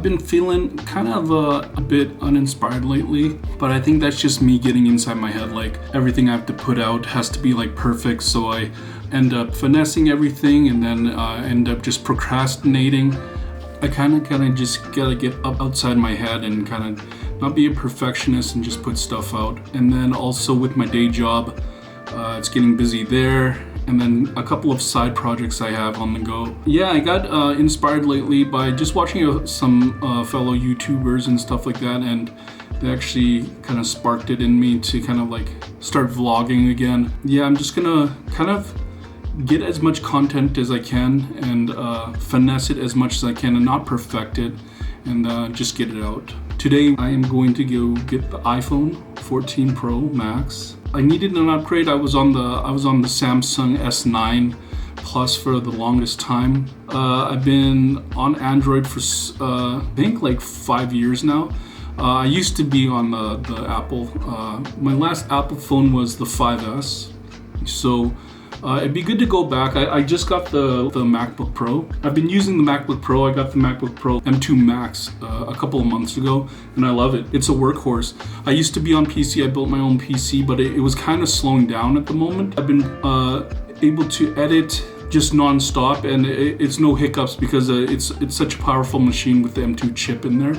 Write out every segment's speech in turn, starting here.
been feeling kind of a bit uninspired lately, but I think that's just me getting inside my head. Like everything I have to put out has to be like perfect, so I end up finessing everything and then end up just procrastinating. I kind of just gotta get up outside my head and kind of not be a perfectionist and just put stuff out. And then also with my day job, it's getting busy there. And then a couple of side projects I have on the go. Yeah, I got inspired lately by just watching some fellow YouTubers and stuff like that, and they actually kind of sparked it in me to kind of like start vlogging again. Yeah, I'm just gonna kind of get as much content as I can and finesse it as much as I can and not perfect it, and just get it out. Today I am going to go get the iPhone 14 Pro Max. I needed an upgrade. I was on the Samsung S9 Plus for the longest time. I've been on Android for I think like 5 years now. I used to be on the Apple. My last Apple phone was the 5S. So it'd be good to go back. I just got the MacBook Pro. I've been using the MacBook Pro. I got the MacBook Pro M2 Max a couple of months ago, and I love it. It's a workhorse. I used to be on PC. I built my own PC, but it was kind of slowing down at the moment. I've been able to edit just non-stop, and it's no hiccups because it's such a powerful machine with the M2 chip in there.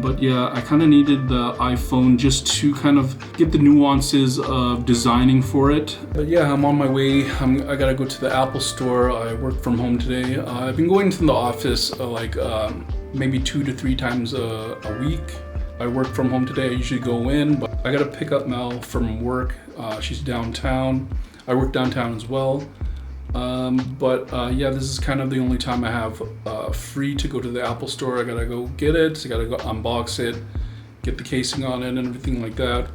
But yeah, I kind of needed the iPhone just to kind of get the nuances of designing for it. But yeah, I'm on my way. I gotta go to the Apple store. I work from home today. I've been going to the office maybe 2 to 3 times a week. I work from home today. I usually go in, but I gotta pick up Mel from work. She's downtown. I work downtown as well. Yeah, this is kind of the only time I have free to go to the Apple store. I gotta go get it, I gotta go unbox it, get the casing on it and everything like that.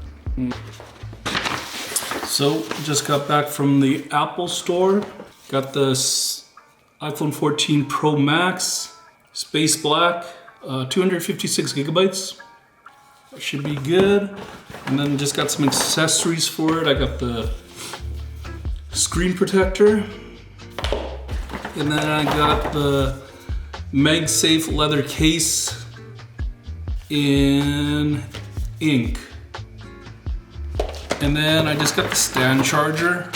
So, just got back from the Apple store. Got this iPhone 14 Pro Max, Space Black, 256 gigabytes. That should be good. And then just got some accessories for it. I got the screen protector. And then I got the MagSafe leather case in ink. And then I just got the stand charger.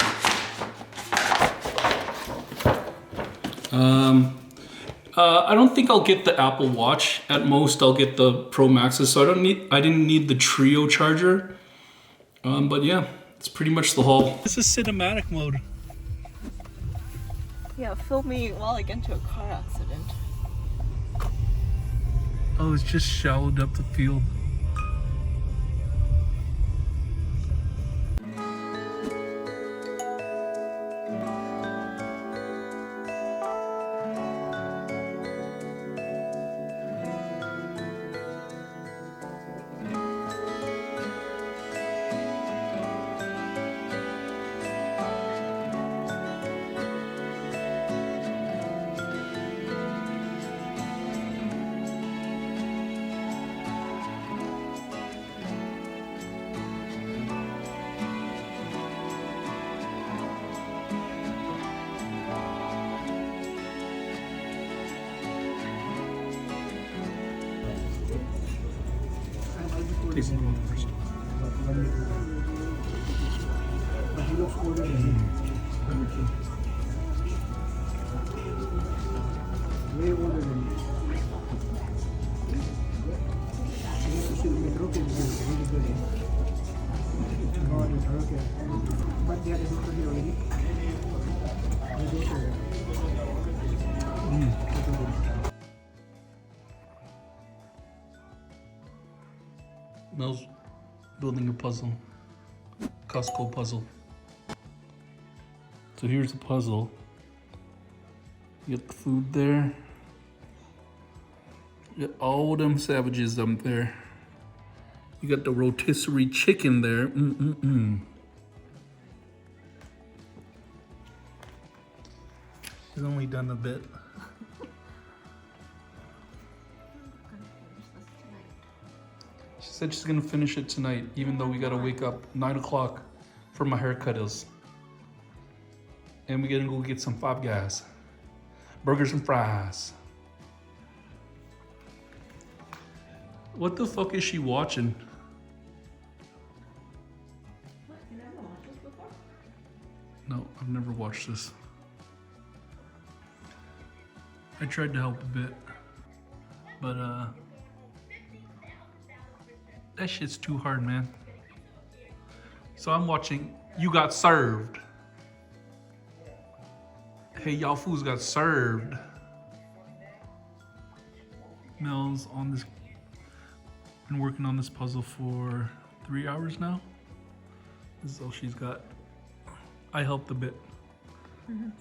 I don't think I'll get the Apple Watch. At most, I'll get the Pro Maxes. So I didn't need the Trio charger. But yeah, it's pretty much the haul. This is cinematic mode. Yeah, film me while I get into a car accident. Oh, it's just shallowed up the field. Taste one first. Mel's building a puzzle, Costco puzzle. So here's the puzzle. You got the food there. You got all them savages up there. You got the rotisserie chicken there. He's only done a bit. She said she's gonna finish it tonight, even though we gotta wake up 9 o'clock for my haircut is. And we gotta go get some Five Guys. Burgers and fries. What the fuck is she watching? What? You never watched this before? No, I've never watched this. I tried to help a bit, but that shit's too hard, man. So I'm watching You Got Served. Hey, y'all fools got served. Mel's on this, been working on this puzzle for 3 hours now. This is all she's got. I helped a bit.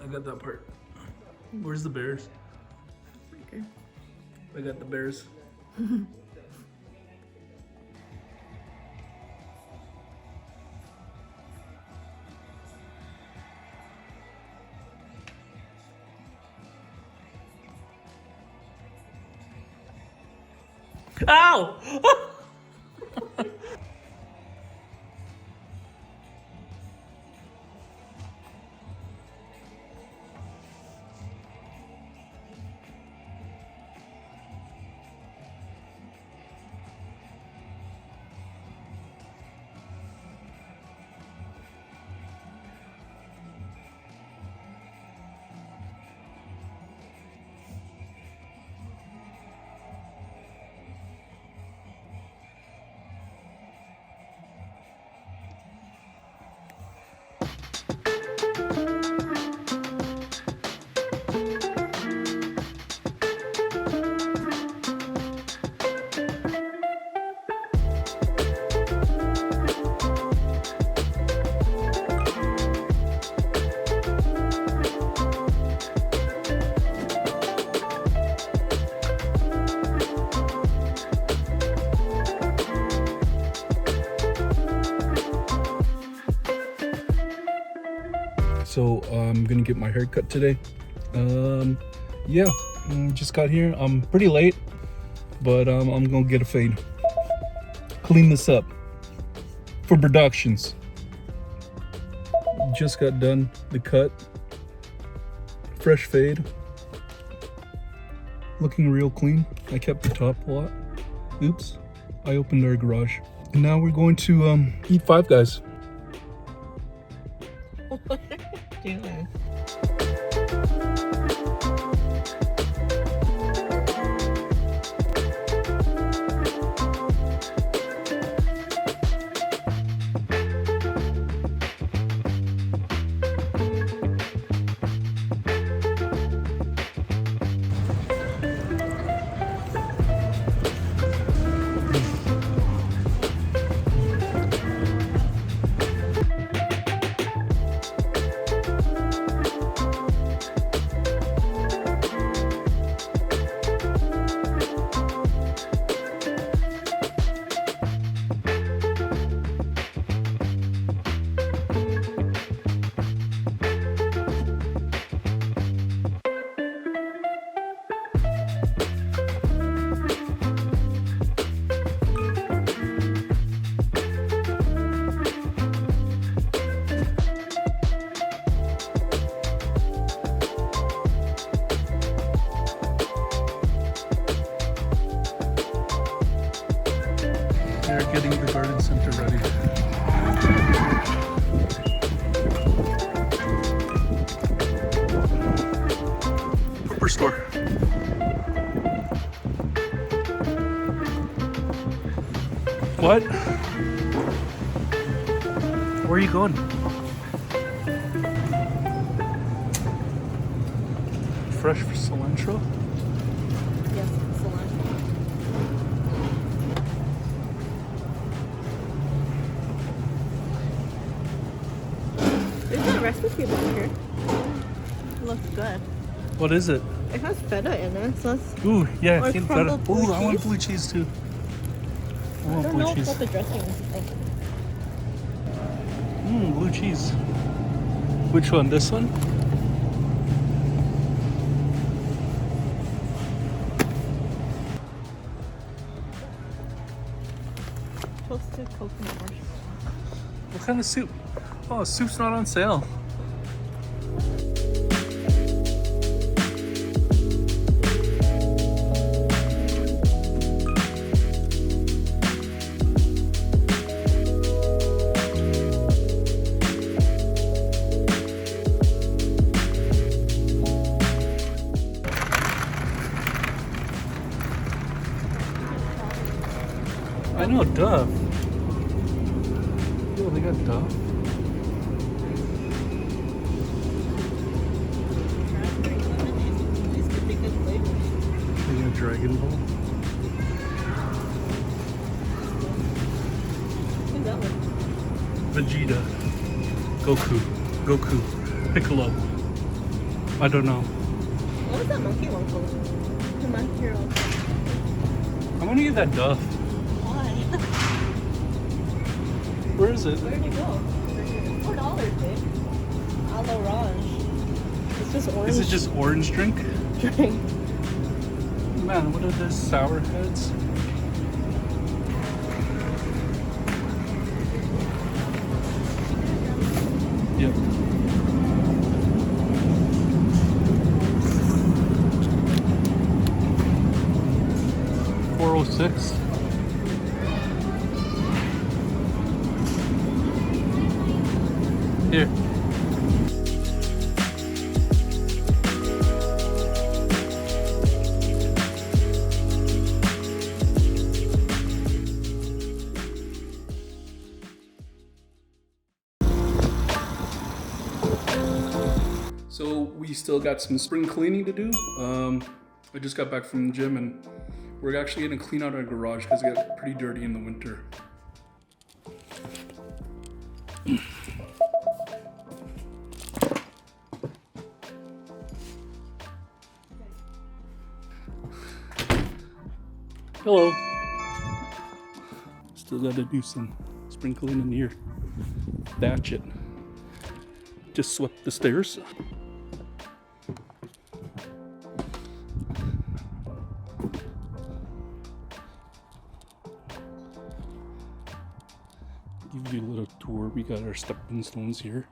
I got that part. Where's the bears? Okay. I got the bears. Ow! So I'm gonna get my hair cut today. Yeah, just got here. I'm pretty late, but I'm gonna get a fade. Clean this up for productions. Just got done the cut. Fresh fade. Looking real clean. I kept the top a lot. Oops, I opened our garage. And now we're going to eat Five Guys. What are you doing? They're getting the garden center ready. Pepper store. What? Where are you going? Fresh cilantro? Yes, cilantro. There's a recipe book here. It looks good. What is it? It has feta in it, so it's... Ooh, yeah, Or get crumbled feta. blue Ooh, I want cheese? blue cheese too. I I want don't blue know cheese. what the dressing is like. Blue cheese. Which one? This one? Toasted coconut marshmallow. What kind of soup? Oh, soup's not on sale. I know, Dove. Yo, they got Dove. These could be good flavors. They got Dragon Ball. Who's that one? Vegeta. Goku. Piccolo. I don't know. What was that monkey one called? The monkey hero. I'm gonna get that Dove. Why? Where is it? Where'd it go? $4, babe. A l'orange. It's just orange. Is it just orange drink? drink? Man, what are those sour heads? Yep. $4.06. Here. So we still got some spring cleaning to do. I just got back from the gym and we're actually gonna clean out our garage because it got pretty dirty in the winter. Hello. Still gotta do some spring cleaning here. That's it. Just swept the stairs. Give you a little tour. We got our stepping stones here.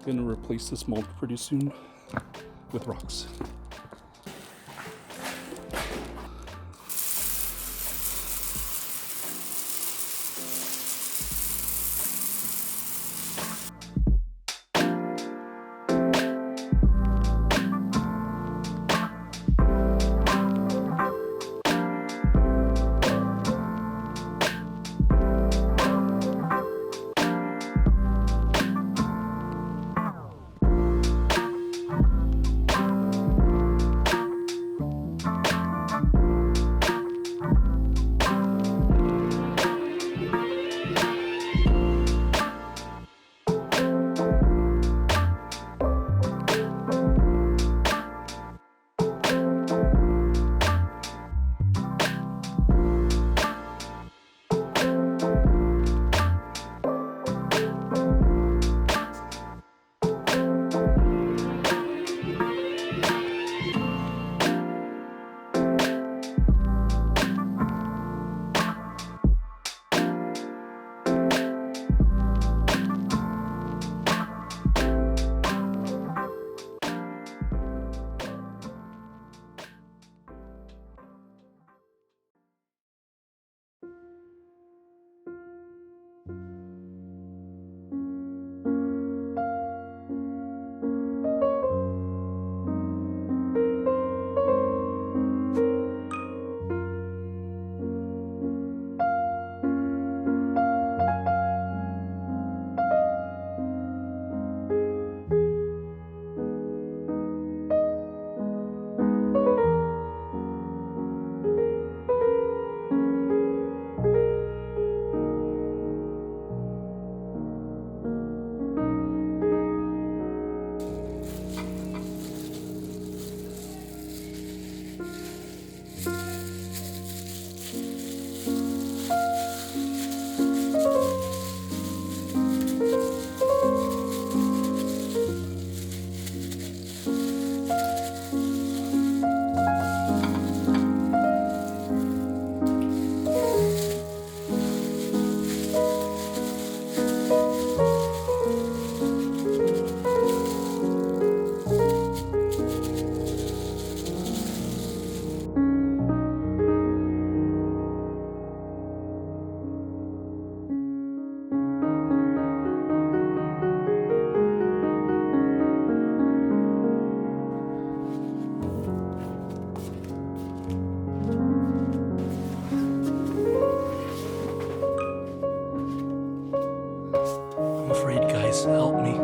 Gonna replace this mold pretty soon with rocks. Please help me.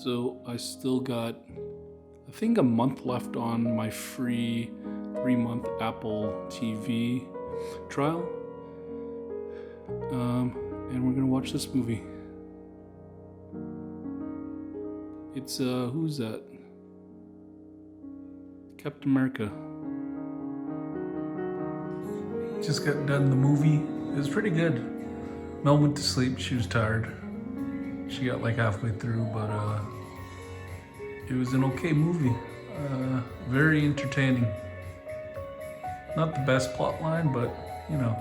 So I still got, I think, a month left on my free 3-month Apple TV trial. And we're gonna watch this movie. It's, who's that? Captain America. Just got done the movie. It was pretty good. Mel went to sleep, she was tired. She got like halfway through, but it was an okay movie. Very entertaining. Not the best plot line, but you know,